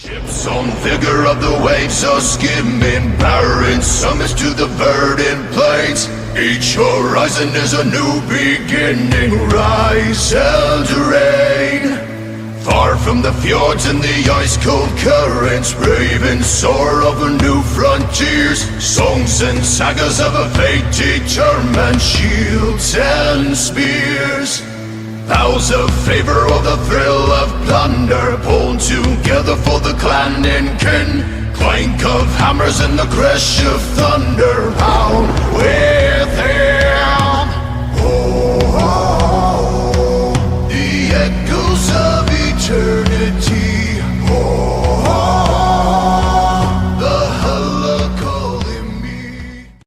Ships on vigor of the waves are skimming, barren summits to the verdant plains. Each horizon is a new beginning, rise Eldraine. Far from the fjords and the ice-cold currents, brave and soar over new frontiers. Songs and sagas of a fate determined, shields and spears. Vows of favor or the thrill of plunder, pulled together for the clan and kin. Clank of hammers and the crash of thunder, pound, win.